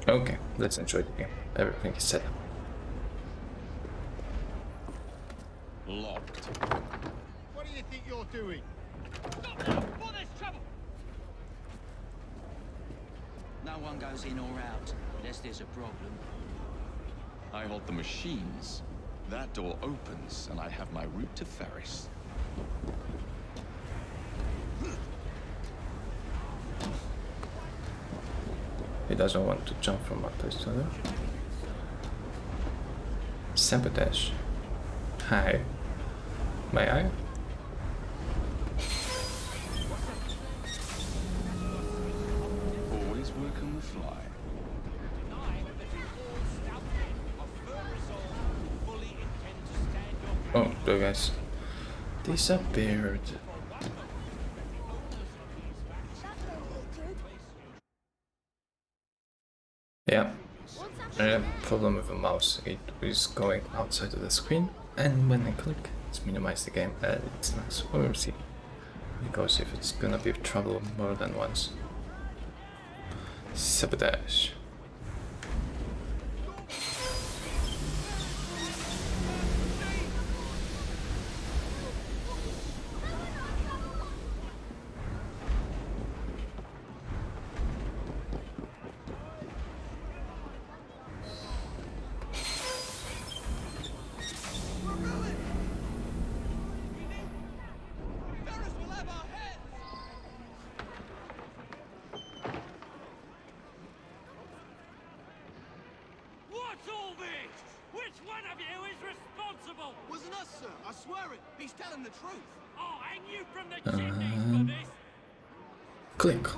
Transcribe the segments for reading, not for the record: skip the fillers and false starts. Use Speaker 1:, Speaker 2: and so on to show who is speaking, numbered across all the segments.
Speaker 1: Okay, let's enjoy the game. Everything is set up.
Speaker 2: Locked.
Speaker 3: What do you think you're doing?
Speaker 4: Stop now, before there's trouble!
Speaker 5: No one goes in or out unless there's a problem.
Speaker 2: I hold the machines. That door opens, and I have my route to Ferris.
Speaker 1: He doesn't want to jump from one place to another. Sabotage. Hi. May I?
Speaker 2: Always work on the fly.
Speaker 1: Oh, the guys disappeared. Yeah, I have a problem with the mouse. It is going outside of the screen, and when I click, it's minimize the game. It's nice. We'll see. Because if it's gonna be trouble more than once. Sabotage.
Speaker 4: What's all this? Which one of you is responsible?
Speaker 3: Wasn't us, sir. I swear it. He's telling the truth.
Speaker 4: I'll hang you from the chimneys for this.
Speaker 1: Click.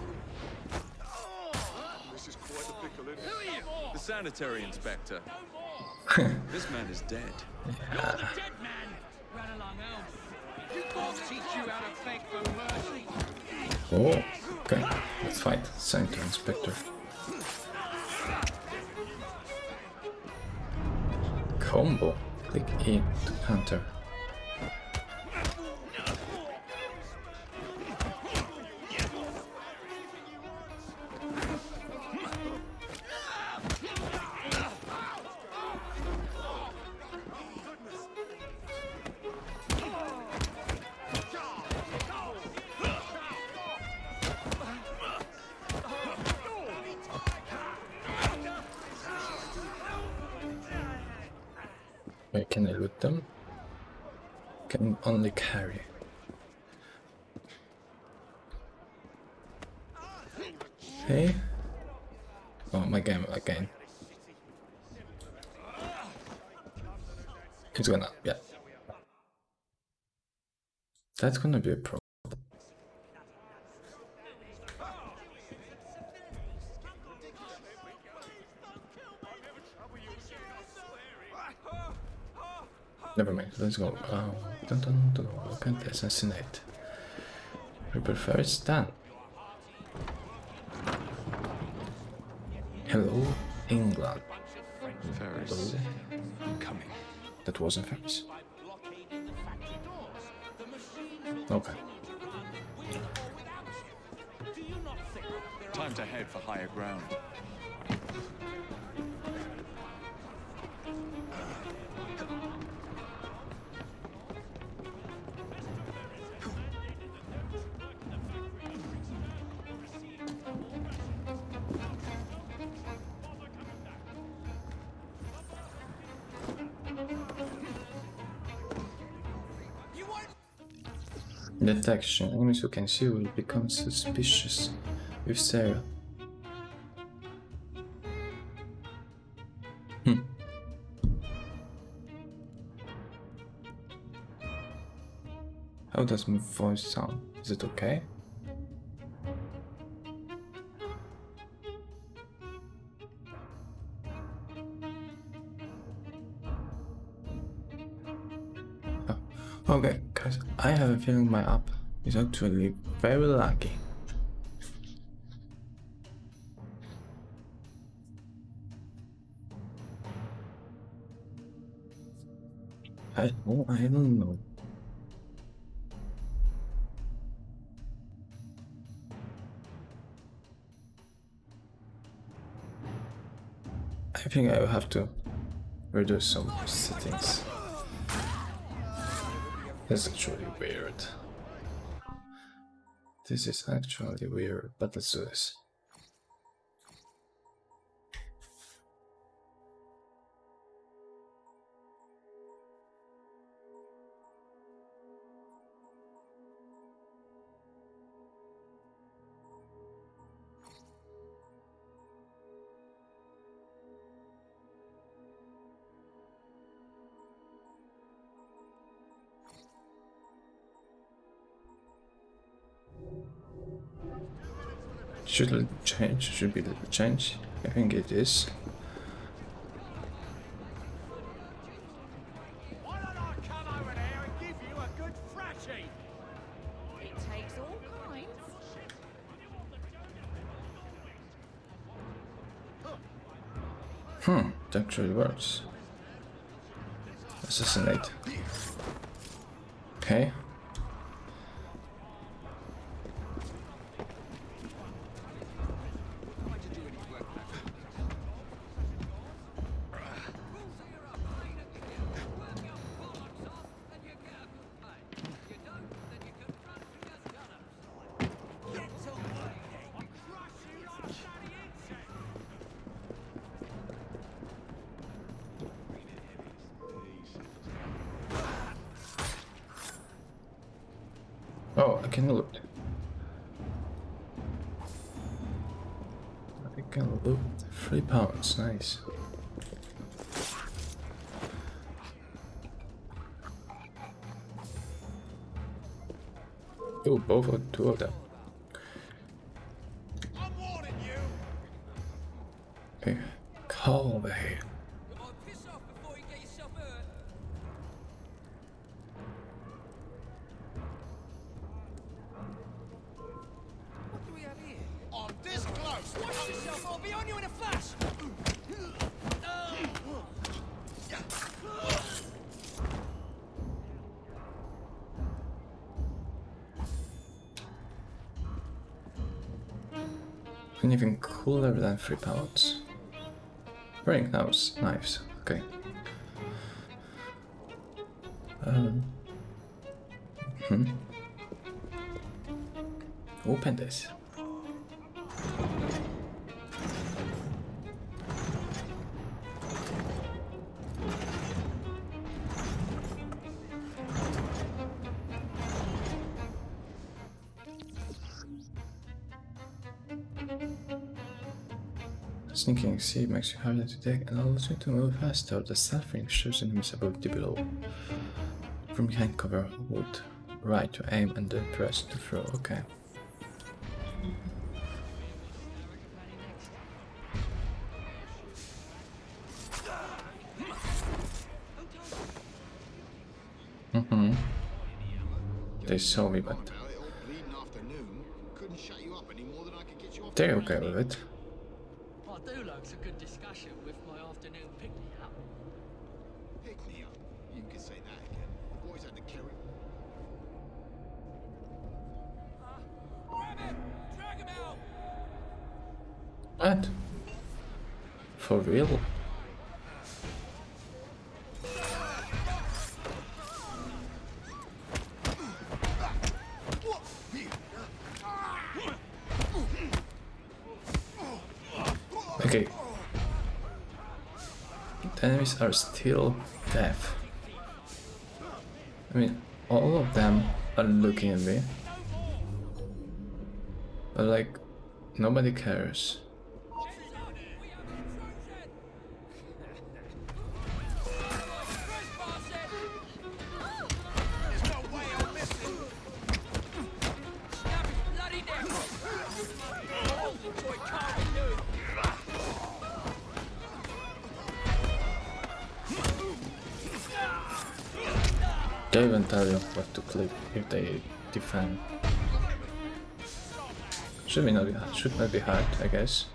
Speaker 6: This is quite a pickle, isn't
Speaker 4: Who are you?
Speaker 2: The sanitary inspector.
Speaker 4: No more.
Speaker 2: This man is dead.
Speaker 4: You're the dead man. Run along home. I'll teach you how to beg for mercy.
Speaker 1: Oh, okay. Let's fight. Sanitary inspector. Combo. Click E to counter. Where can I loot them? Can only carry. Hey. Oh, my game again. It's gonna, yeah. That's gonna be a problem. Never mind, let's go. Look at the assassinate. Reaper Ferris done. Hello, England.
Speaker 2: Ferris. I'm coming.
Speaker 1: That wasn't Ferris. Okay.
Speaker 2: Time to head for higher ground.
Speaker 1: Detection. Enemies who can see will become suspicious with Sarah. How does my voice sound? Is it okay? Okay, guys, I have a feeling my app is actually very lucky. I don't know. I think I will have to reduce some settings. That's actually weird. This is actually weird, but let's do this. Should it change? Should be little change. I think it is.
Speaker 4: Why don't I come over there and give you a good thrashing?
Speaker 6: It takes all kinds.
Speaker 1: It actually works. Assassinate. Okay. Oh, I can loot. I can loot. £3, nice. Oh, both of two of them.
Speaker 3: I'm warning you.
Speaker 1: Okay, call over here.
Speaker 4: Piss off before you get yourself hurt. What do we have here?
Speaker 3: I'm this close.
Speaker 4: Watch yourself, I'll be on you in a flash!
Speaker 1: Anything cooler than £3? Throwing knives, okay. Open this. Sneaking C makes you harder to take and allows you to move faster. The stealth ring shows enemies ability below. From behind cover, hold right to aim and then press to throw. Okay. They saw me, but they're okay with it.
Speaker 4: I do like a good discussion with my afternoon pick-me-up.
Speaker 3: Pick me up. You can say that again. The boys had to carry.
Speaker 4: Grab him! Drag him out!
Speaker 1: What? For real? Okay. The enemies are still deaf. I mean, all of them are looking at me. But like, nobody cares.
Speaker 3: There's no way I'm missing.
Speaker 4: Snap his bloody neck! Oh, the boy can't do it!
Speaker 1: They even tell you what to click if they defend. Should not be hard, I guess.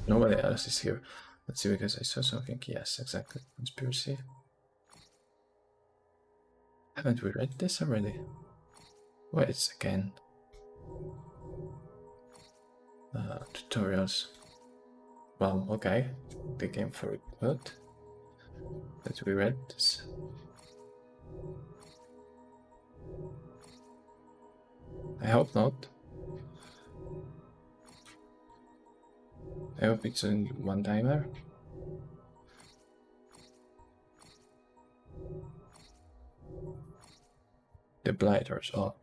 Speaker 1: Nobody else is here. Let's see, because I saw something. Yes, exactly. Conspiracy. Haven't we read this already? Wait, again. Tutorials. Well, okay. The game for good. That we read this. I hope not. I hope it's a one-timer. The Blighters. Oh.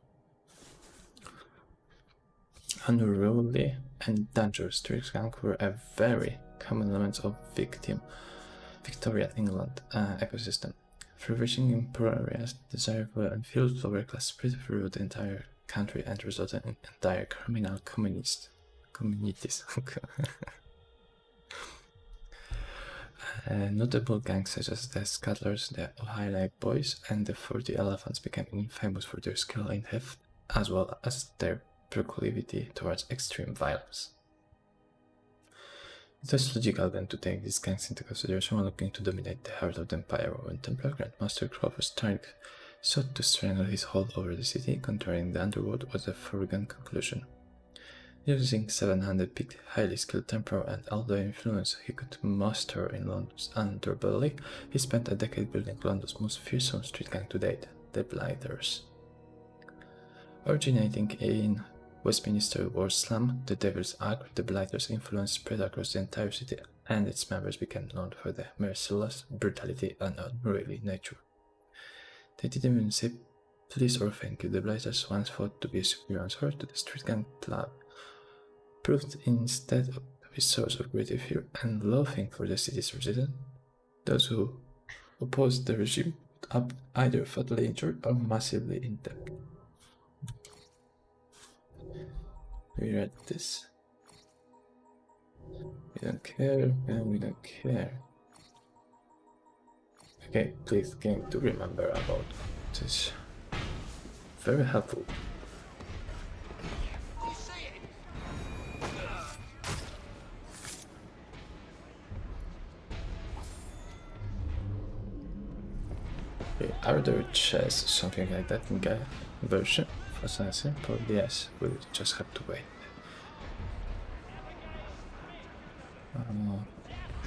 Speaker 1: Unruly and dangerous street gang were a very common element of Victorian England ecosystem. Flourishing in poor areas, desirable and fueled lower class spread through the entire country and resulted in entire criminal communities. Notable gangs such as the Scuttlers, the Ohio Boys, and the 40 Elephants became infamous for their skill in theft, as well as their proclivity towards extreme violence. It was logical then to take these gangs into consideration when looking to dominate the heart of the empire. When Templar Grandmaster Clovis Stark sought to strengthen his hold over the city, controlling the underworld was a foregone conclusion. Using 700 picked, highly skilled temper and all the influence he could muster in London's underbelly, he spent a decade building London's most fearsome street gang to date, the Blighters. Originating in Westminster War Slum, the Devil's Ark, the Blighters' influence spread across the entire city, and its members became known for their merciless brutality and unruly nature. They didn't even say please or thank you. The Blighters once thought to be a superior answer to the street gang club, proved instead to be a source of great fear and loathing for the city's residents. Those who opposed the regime would up either fatally injured or massively in debt. We read this. We don't care, and we don't care. Okay, please game to remember about this. Very helpful. Okay, are there chests, something like that in Gaia version of Assassin? Probably yes, we'll just have to wait.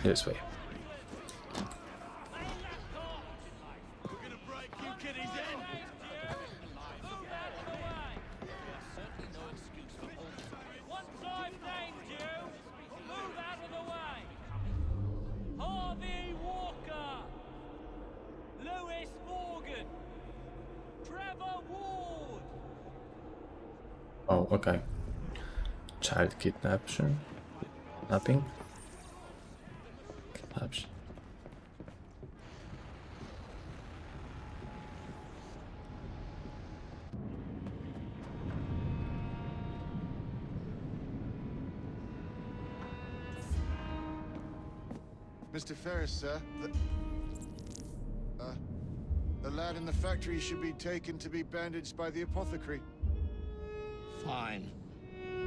Speaker 1: This way. Oh, okay. Child kidnapping. Kidnapping.
Speaker 3: Mr. Ferris, sir. The lad in the factory should be taken to be bandaged by the apothecary.
Speaker 7: Fine.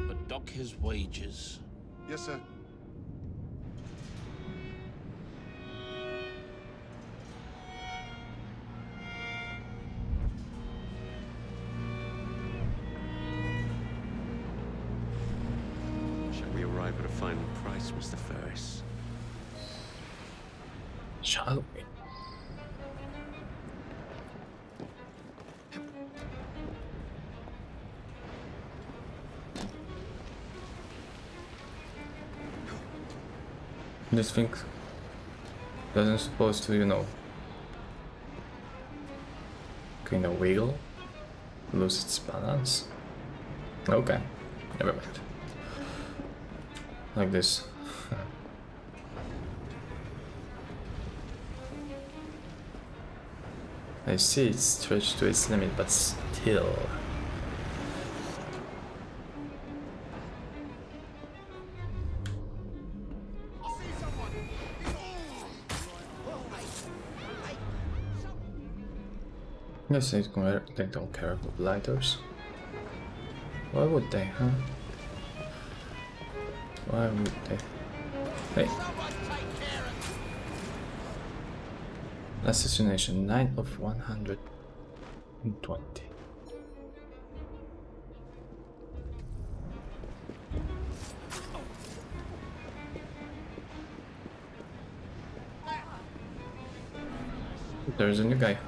Speaker 7: But dock his wages.
Speaker 3: Yes, sir.
Speaker 8: Shall we arrive at a final price, Mr. Ferris?
Speaker 1: Shall we? This thing doesn't supposed to, you know, kind of wiggle, lose its balance. Okay, never mind. Like this. I see it's stretched to its limit, but still. Yes, they don't care about lighters. Why would they, huh? Why would they? Hey. Assassination 9 of 120. There's a new guy.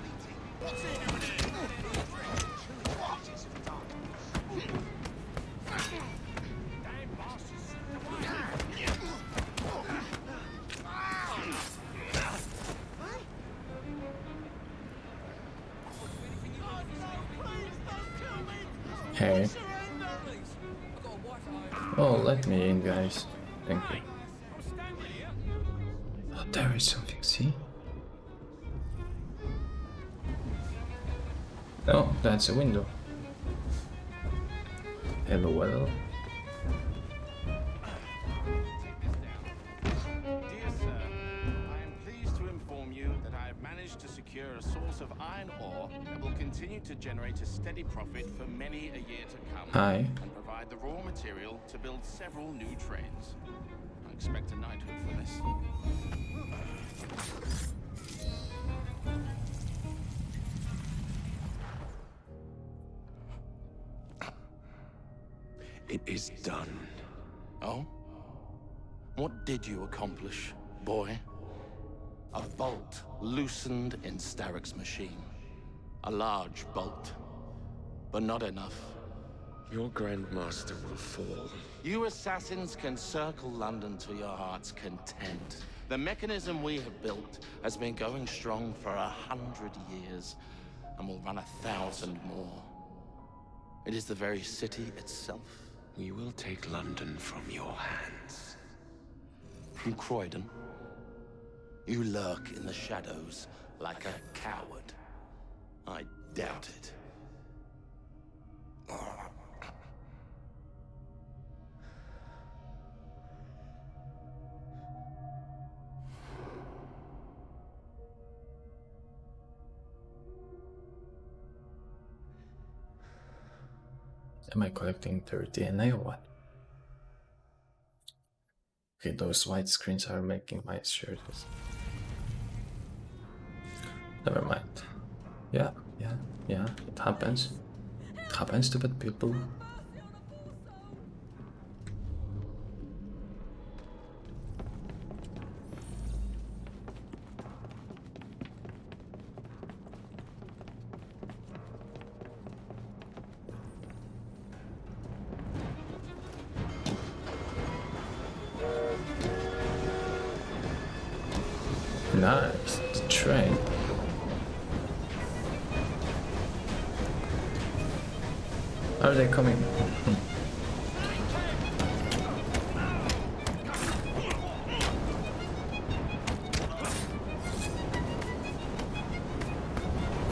Speaker 1: Hey. Oh, let me in, guys. Thank you. Oh, there is something, see? Oh, that's a window. Hello, well.
Speaker 7: Dear sir, I am pleased to inform you that I have managed to secure a source of iron ore that will continue to generate a steady profit for many a year to come.
Speaker 1: Hi.
Speaker 7: And provide the raw material to build several new trains. I expect a knighthood for this.
Speaker 8: It is done.
Speaker 7: Oh? What did you accomplish, boy? A bolt loosened in Starrick's machine. A large bolt, but not enough.
Speaker 8: Your Grandmaster will fall.
Speaker 7: You assassins can circle London to your heart's content. The mechanism we have built has been going strong for 100 years, and will run 1,000 more. It is the very city itself.
Speaker 8: We will take London from your hands.
Speaker 7: From Croydon, you lurk in the shadows like a coward. I doubt it.
Speaker 1: Am I collecting their DNA or what? Okay, those white screens are making my shirt. Never mind. Yeah, it happens. It happens to bad people. Nice, the train. Are they coming?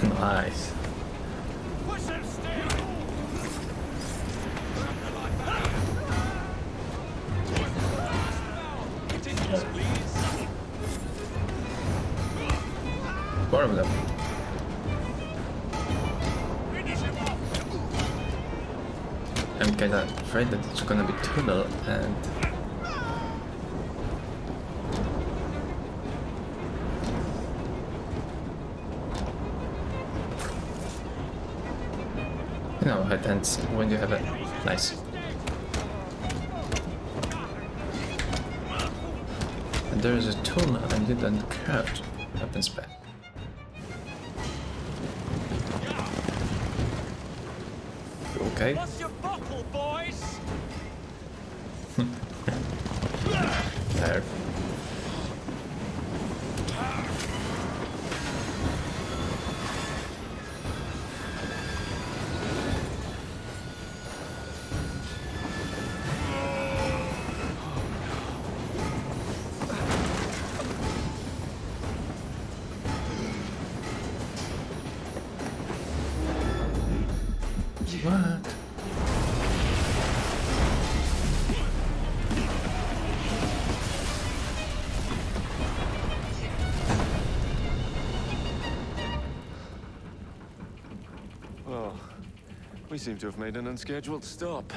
Speaker 1: Nice. More of them. I'm kinda afraid that it's gonna be tunnel and you know how it ends when you have a nice. And there is a tunnel and you don't crouch. Happens bad. Okay.
Speaker 4: What's your buckle, boys?
Speaker 1: There. What?
Speaker 8: Well, we seem to have made an unscheduled stop.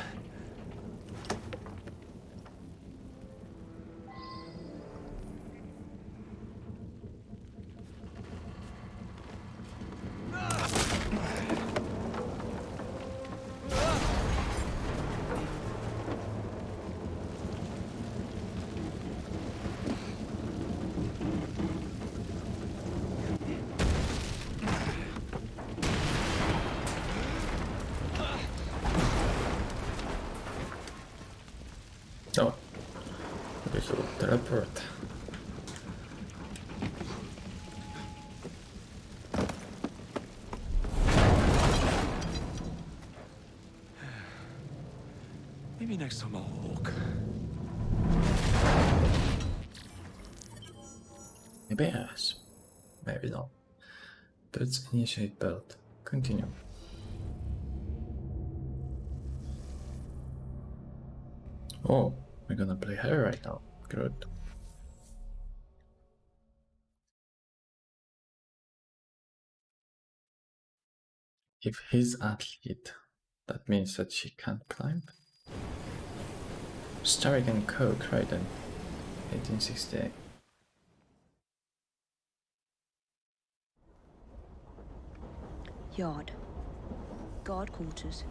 Speaker 1: Teleport.
Speaker 8: Maybe next time I'll walk.
Speaker 1: Maybe yes. Maybe not. Let's initiate build. Continue. Oh, we're gonna play her right now. Good. If he's athlete, that means that she can't climb. Starrick and Co. Crichton, 1868.
Speaker 9: Yard. Guard quarters.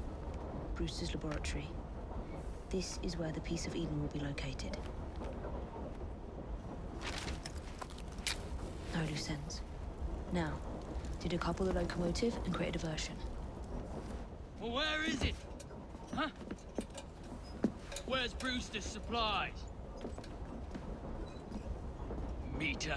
Speaker 9: Brewster's laboratory. This is where the Piece of Eden will be located. No loose ends. Now, to decouple the locomotive and create a diversion.
Speaker 4: Well, where is it? Huh? Where's Brewster's supplies? Meter.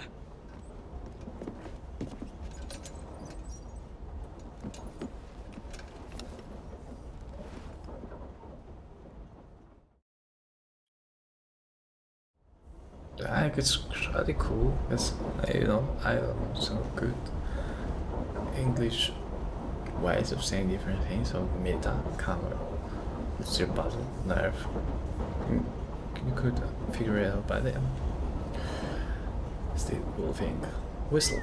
Speaker 1: I think it's really cool because, you know, I am so good English ways of saying different things. So meta, camera, it's your button, nerve. You could figure it out by then. It's the cool thing. Whistle.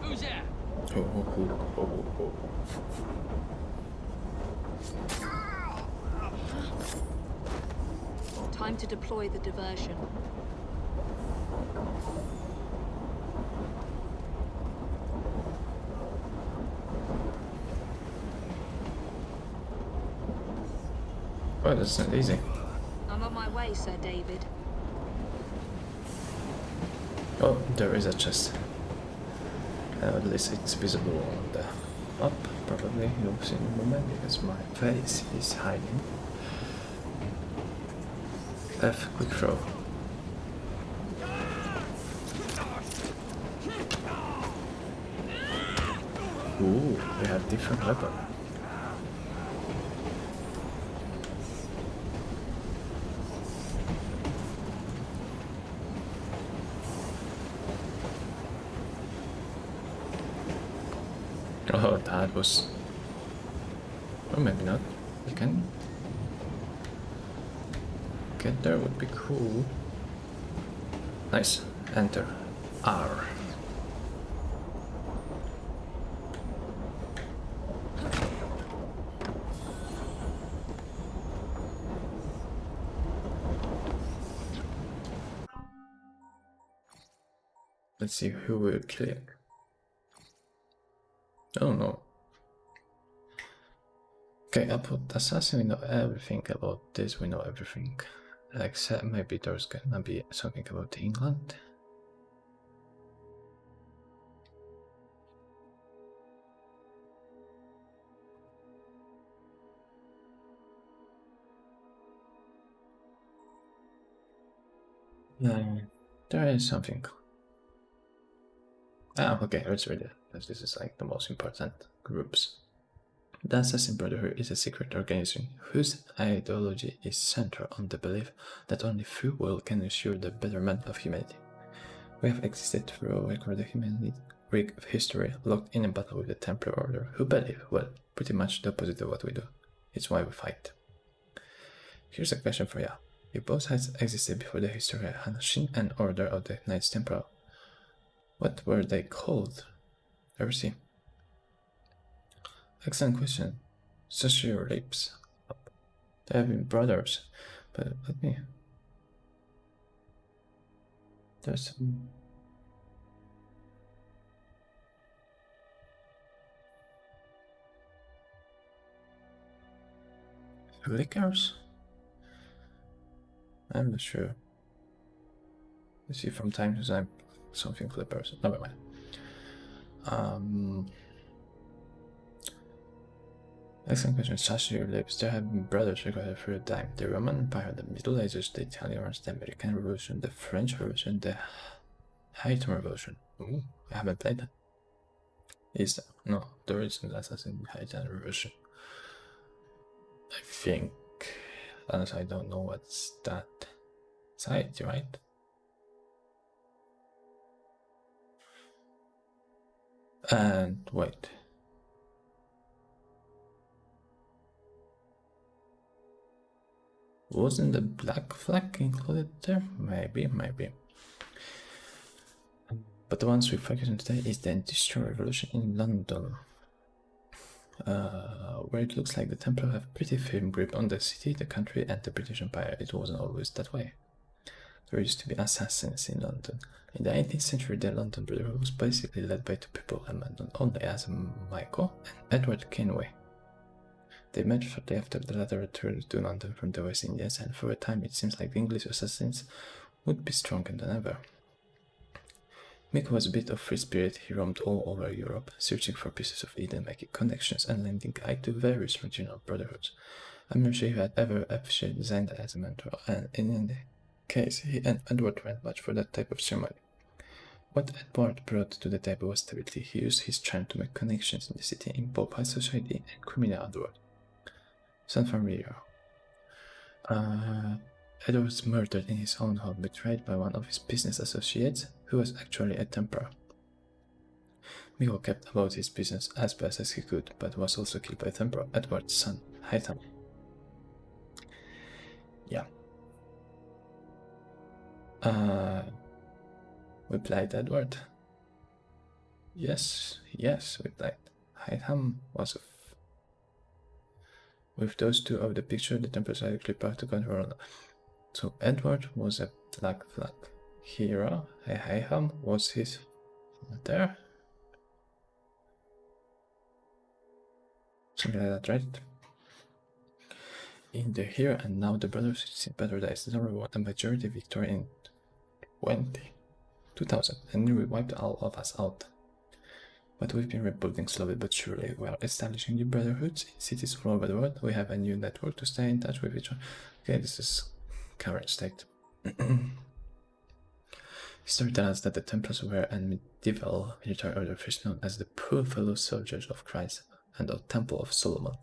Speaker 4: Who's that?
Speaker 1: Oh.
Speaker 9: Time to deploy the diversion.
Speaker 1: Oh, that's not easy.
Speaker 9: I'm on my way, Sir David.
Speaker 1: Oh, there is a chest. At least it's visible on the up. Probably you'll see in a moment because my face is hiding. F, quick throw. Ooh, we have different weapon. Oh, that was... Or maybe not. We can... get there would be cool. Nice. Enter. R. Let's see who will click. Oh no. Okay, about assassin we know everything, about this we know everything. Except maybe there's gonna be something about England. Yeah, there is something. Ah, okay, let's read it, because this is like the most important groups. The Assassin Brotherhood is a secret organization whose ideology is centered on the belief that only free will can ensure the betterment of humanity. We have existed through recorded history, locked in a battle with the Templar Order, who believe, well, pretty much the opposite of what we do. It's why we fight. Here's a question for you. If both sides existed before the history of Hanshin and Order of the Knights Templar, what were they called? Ever see? Excellent question. Such your lips up. They have been brothers, but let me... There's some... Flickers? I'm not sure. You see from time to time something flippers. Never mind. Excellent question. Such your lips. There have been brothers recorded through time. The Roman Empire, the Middle Ages, the Italian Revolution, the American Revolution, the French Revolution, the Haitian Revolution. Ooh, I haven't played that. Is there? No, there isn't Assassin Haitian Revolution. I think. Unless I don't know what's that site, right? And wait. Wasn't the black flag included there? Maybe. But the ones we focus on today is the Industrial Revolution in London. Where it looks like the Templars have pretty firm grip on the city, the country, and the British Empire. It wasn't always that way. There used to be assassins in London. In the 18th century, the London Brotherhood was basically led by two people, known only as Michael and Edward Koniu. They met shortly after the latter returned to London from the West Indies, and for a time it seems like the English assassins would be stronger than ever. Mick was a bit of free spirit. He roamed all over Europe, searching for pieces of Eden, making connections and lending guide to various regional brotherhoods. I'm not sure he had ever officially designed as a mentor, and in any case, he and Edward went much for that type of ceremony. What Edward brought to the table was stability. He used his charm to make connections in the city, in both high society and criminal underworld. San Familiar. Edward was murdered in his own home, betrayed by one of his business associates, who was actually a Templar. Miko kept about his business as best as he could, but was also killed by Templar Edward's son, Haitham. Yeah. We played Edward. Yes, we played. Haitham was with those two of the picture, the Templars had a clip out to control. So Edward was a black flag hero. Haitham was his there. Something like that, right? In the here and now, the brothers is in better days. The number won a majority victory in 2000 and nearly wiped all of us out. But we've been rebuilding slowly but surely. We are establishing new brotherhoods in cities all over the world. We have a new network to stay in touch with each other. Okay, this is current state. History tells us that the Templars were a medieval military order first known as the Poor Fellow Soldiers of Christ and the Temple of Solomon.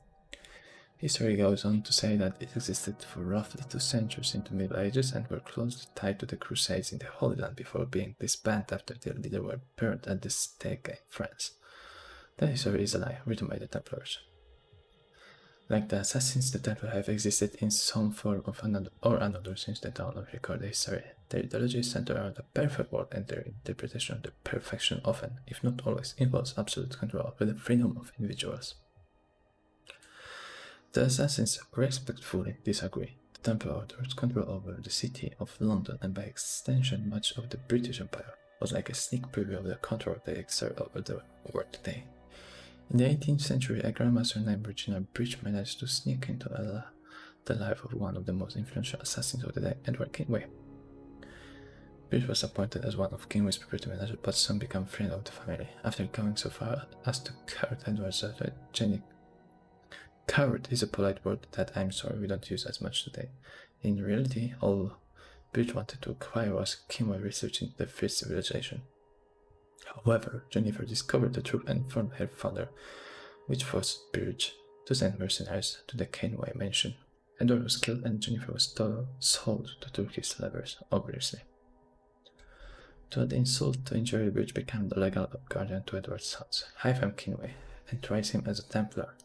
Speaker 1: History goes on to say that it existed for roughly 2 centuries in the Middle Ages and were closely tied to the Crusades in the Holy Land before being disbanded after their leader were burned at the stake in France. That history is a lie, written by the Templars. Like the assassins, the Templars have existed in some form of another since the dawn of recorded history. Their ideology is centered around the perfect world, and their interpretation of the perfection often, if not always, involves absolute control over the freedom of individuals. The assassins respectfully disagree. The Templar Orders' control over the city of London, and by extension much of the British Empire, was like a sneak preview of the control they exert over the world today. In the 18th century, a grandmaster named Regina Bridge managed to sneak into the life of one of the most influential assassins of the day, Edward Koniu. Bridge was appointed as one of Koniu's property managers, but soon became a friend of the family, after going so far as to court Edward's genic. Coward is a polite word that I'm sorry we don't use as much today. In reality, all Bridge wanted to acquire was Koniu researching the first civilization. However, Jennifer discovered the truth and informed her father, which forced Bridge to send mercenaries to the Koniu mansion. Edward was killed and Jennifer was sold to Turkish slavers, obviously. To add insult to injury, Bridge became the legal guardian to Edward's sons, Haitham Koniu, and tried him as a Templar.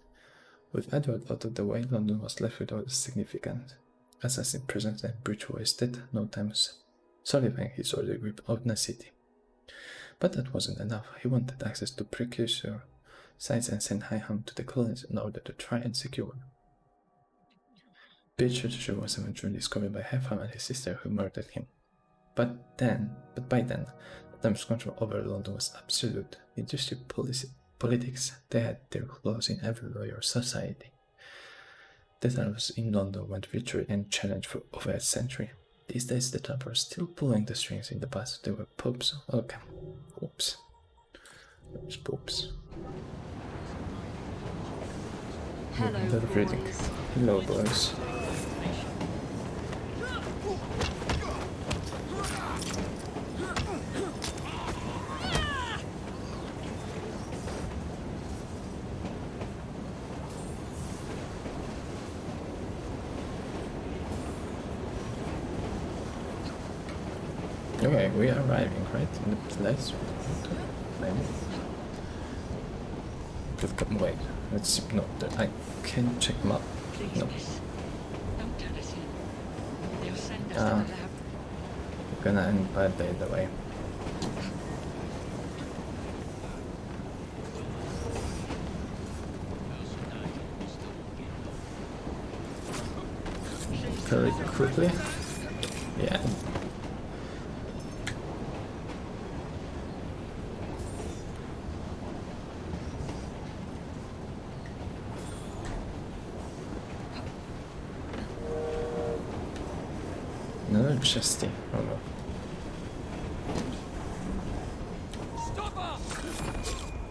Speaker 1: With Edward out of the way, London was left without a significant assassin presence, and Bridge wasted no time solidifying his order grip of the city. But that wasn't enough. He wanted access to precursor sites and sent Haitham to the colonies in order to try and secure one. Bridge's treasure was eventually discovered by Haitham and his sister, who murdered him. But by then, the Templars' control over London was absolute. Industry politics, they had their claws in every lawyer society. The Templars in London went virtually unchallenged for over a century. These days, the Templars are still pulling the strings. In the past, they were popes. Okay. Oops. There's popes.
Speaker 9: Hello,
Speaker 1: That reading.
Speaker 9: boys.
Speaker 1: Hello, boys. Okay, we are arriving, right? In the place? Maybe. Wait, let's... No, I can check map.
Speaker 4: Please,
Speaker 1: No.
Speaker 4: miss. Don't turn us in. They'll send us
Speaker 1: Ah.
Speaker 4: to the lab.
Speaker 1: We're gonna end badly either way. Very quickly. Yeah. Another chesty. Oh no.
Speaker 4: Stop her!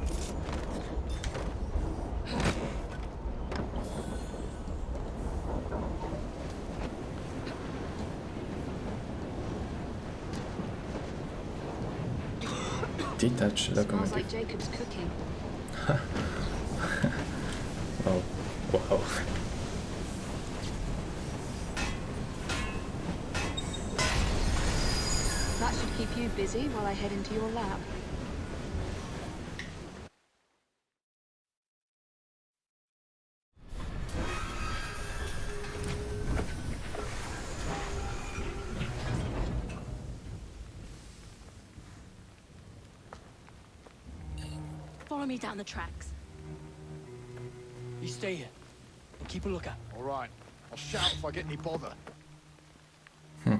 Speaker 1: Detached
Speaker 9: Smells
Speaker 1: locomotive.
Speaker 9: like Jacob's cooking.
Speaker 1: Oh, wow.
Speaker 9: That should keep you busy while I head into your lab.
Speaker 6: Follow me down the tracks.
Speaker 4: You stay here. And keep a lookout.
Speaker 3: All right. I'll shout if I get any bother.
Speaker 1: Hmm.